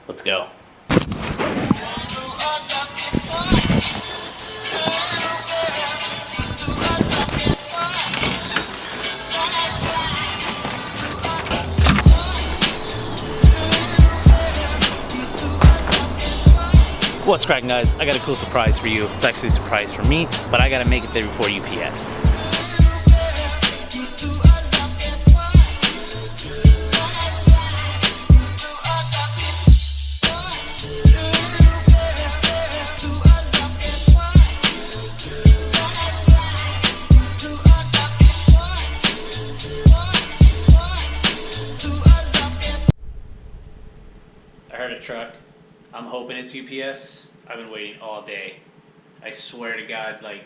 Let's go. What's cracking, guys? I got a cool surprise for you. It's actually a surprise for me, but I gotta make it there before UPS. I heard a truck. I'm hoping it's UPS. I've been waiting all day. I swear to God, like,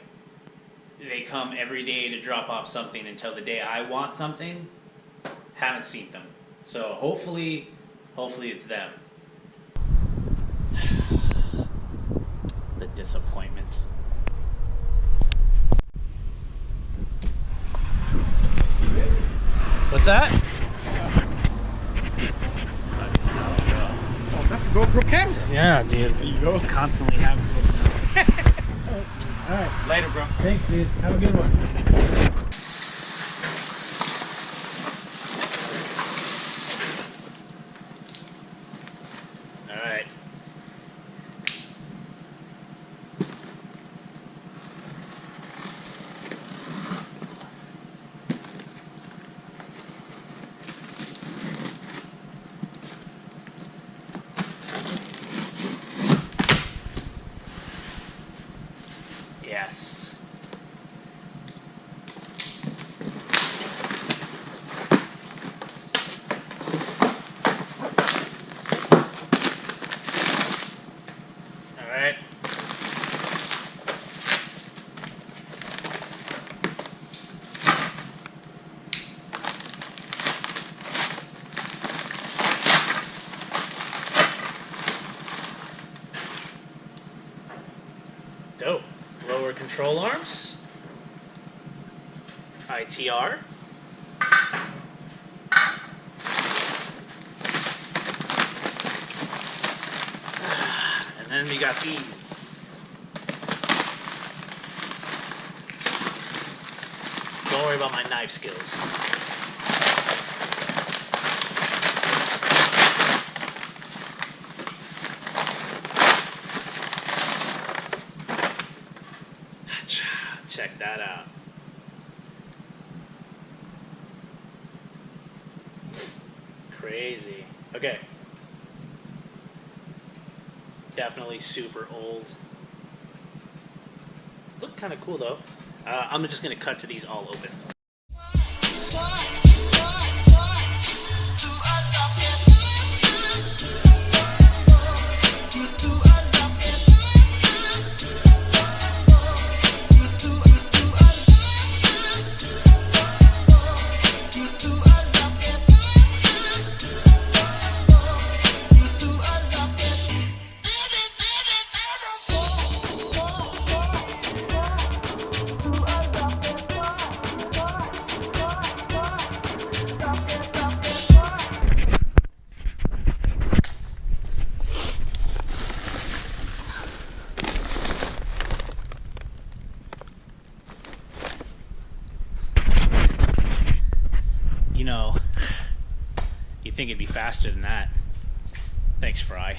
they come every day to drop off something until the day I want something. Haven't seen them. So hopefully it's them. The disappointment. What's that? That's a GoPro camera. Yeah, dude. There you go. Constantly having. All right. Later, bro. Thanks, dude. Have a good one. All right. Yes. All right. Dope. Lower control arms. ITR. And then we got these. Don't worry about my knife skills. Check that out. Crazy. Okay. Definitely super old. Look kind of cool though. I'm just gonna cut to these all open. You know, you think it'd be faster than that. Thanks, Fry.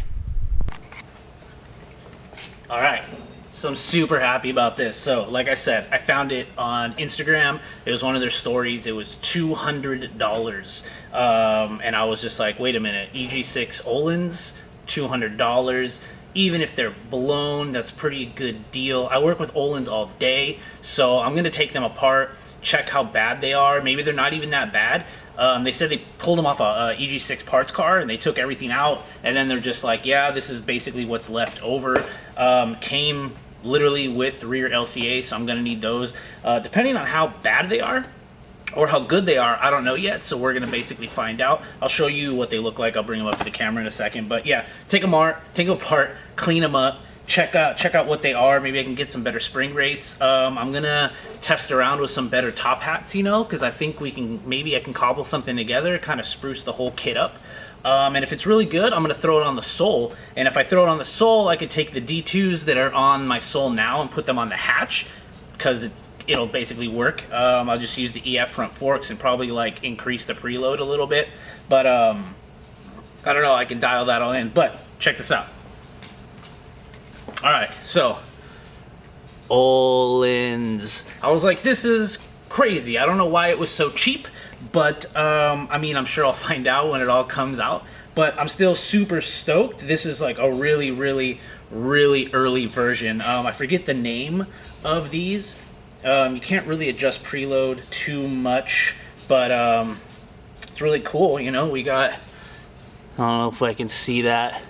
All right, so I'm super happy about this. So, like I said, I found it on Instagram. It was one of their stories. It was $200. And I was just like, wait a minute, EG6 Ohlins, $200. Even if they're blown, that's a pretty good deal. I work with Ohlins all day, so I'm gonna take them apart, check how bad they are. Maybe they're not even that bad. They said they pulled them off a EG6 parts car and they took everything out, and then they're just like, yeah, this is basically what's left over. Came literally with rear LCA, so I'm gonna need those. Depending on how bad they are or how good they are, I don't know yet, so we're gonna basically find out. I'll show you what they look like. I'll bring them up to the camera in a second, but yeah, take them apart, clean them up, check out what they are. Maybe I can get some better spring rates. I'm gonna test around with some better top hats, you know, because I think maybe I can cobble something together, kind of spruce the whole kit up. And if it's really good, I'm going to throw it on the sole. And if I throw it on the sole, I could take the D2s that are on my sole now and put them on the hatch, because it'll basically work. I'll just use the EF front forks and probably like increase the preload a little bit. But I don't know, I can dial that all in. But check this out. All right, so Ohlins. I was like, this is crazy. I don't know why it was so cheap, but I mean, I'm sure I'll find out when it all comes out. But I'm still super stoked. This is like a really, really, really early version. I forget the name of these. You can't really adjust preload too much, but it's really cool. You know, we got, I don't know if I can see that.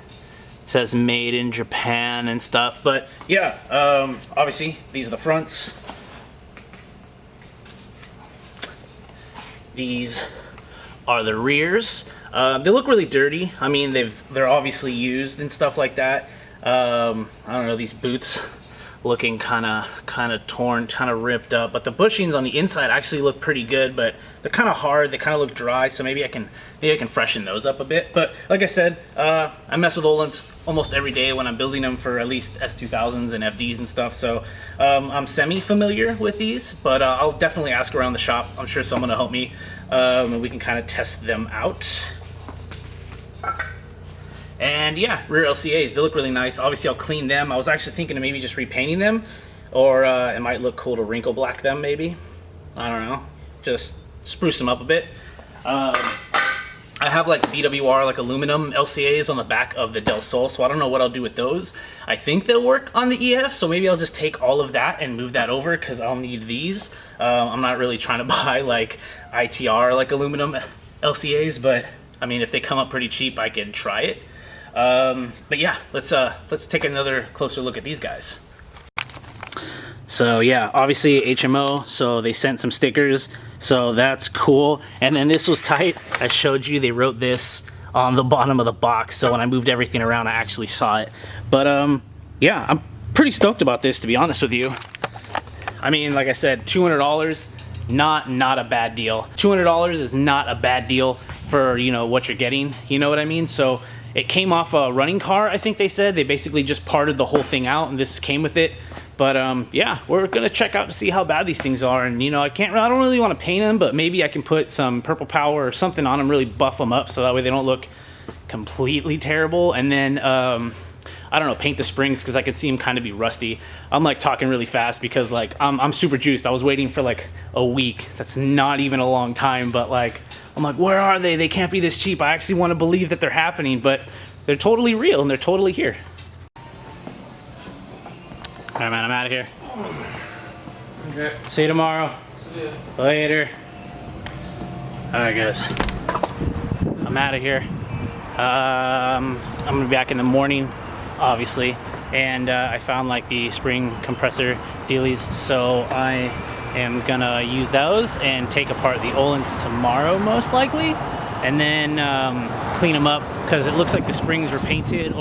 It says made in Japan and stuff, but yeah, obviously these are the fronts. These are the rears. They look really dirty. I mean, they're obviously used and stuff like that. I don't know, these boots looking kind of torn, kind of ripped up, but the bushings on the inside actually look pretty good, but they're kind of hard. They kind of look dry, so maybe I can freshen those up a bit. But like I said, I mess with Ohlins almost every day when I'm building them for at least S2000s and FDs and stuff, so I'm semi-familiar with these, but I'll definitely ask around the shop. I'm sure someone will help me, and we can kind of test them out. And yeah, rear LCAs, they look really nice. Obviously, I'll clean them. I was actually thinking of maybe just repainting them, or it might look cool to wrinkle black them maybe. I don't know, just spruce them up a bit. I have like BWR, like aluminum LCAs on the back of the Del Sol, so I don't know what I'll do with those. I think they'll work on the EF, so maybe I'll just take all of that and move that over, because I'll need these. I'm not really trying to buy like ITR, like aluminum LCAs, but I mean, if they come up pretty cheap, I can try it. But yeah, let's take another closer look at these guys. So yeah, obviously HMO, so they sent some stickers, so that's cool. And then this was tight. I showed you, they wrote this on the bottom of the box, so when I moved everything around, I actually saw it. But yeah, I'm pretty stoked about this, to be honest with you. I mean, like I said, $200, not a bad deal. $200 is not a bad deal for, you know, what you're getting, you know what I mean? So it came off a running car, I think they said. They basically just parted the whole thing out and this came with it. But yeah, we're gonna check out to see how bad these things are. And you know, I don't really want to paint them, but maybe I can put some purple power or something on them, really buff them up so that way they don't look completely terrible. And then I don't know, paint the springs, because I could see them kind of be rusty. I'm like talking really fast because like I'm super juiced. I was waiting for like a week. That's not even a long time, but like I'm like, where are they? They can't be this cheap. I actually want to believe that they're happening, but they're totally real and they're totally here. All right, man, I'm out of here. Okay. See you tomorrow. See ya. Later. All right, guys. I'm out of here. I'm gonna be back in the morning, obviously, and I found like the spring compressor dealies, so I am gonna use those and take apart the Ohlins tomorrow, most likely, and then clean them up, because it looks like the springs were painted,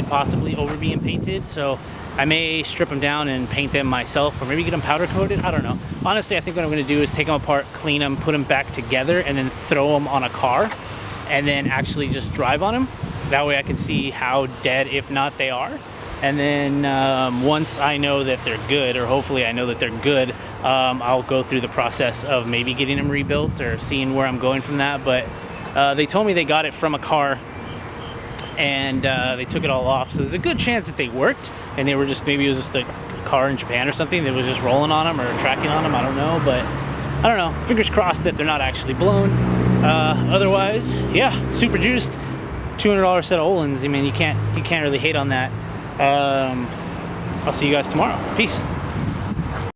possibly over being painted, so I may strip them down and paint them myself, or maybe get them powder coated. I don't know. Honestly, I think what I'm gonna do is take them apart, clean them, put them back together, and then throw them on a car, and then actually just drive on them. That way I can see how dead, if not, they are. And then once I know that they're good, or hopefully I know that they're good, I'll go through the process of maybe getting them rebuilt or seeing where I'm going from that. But they told me they got it from a car, and they took it all off, so there's a good chance that they worked, and they were just, maybe it was just a car in Japan or something that was just rolling on them or tracking on them, I don't know. But I don't know, fingers crossed that they're not actually blown. Otherwise, yeah, super juiced. $200 set of Ohlins. I mean, you can't really hate on that. I'll see you guys tomorrow. Peace.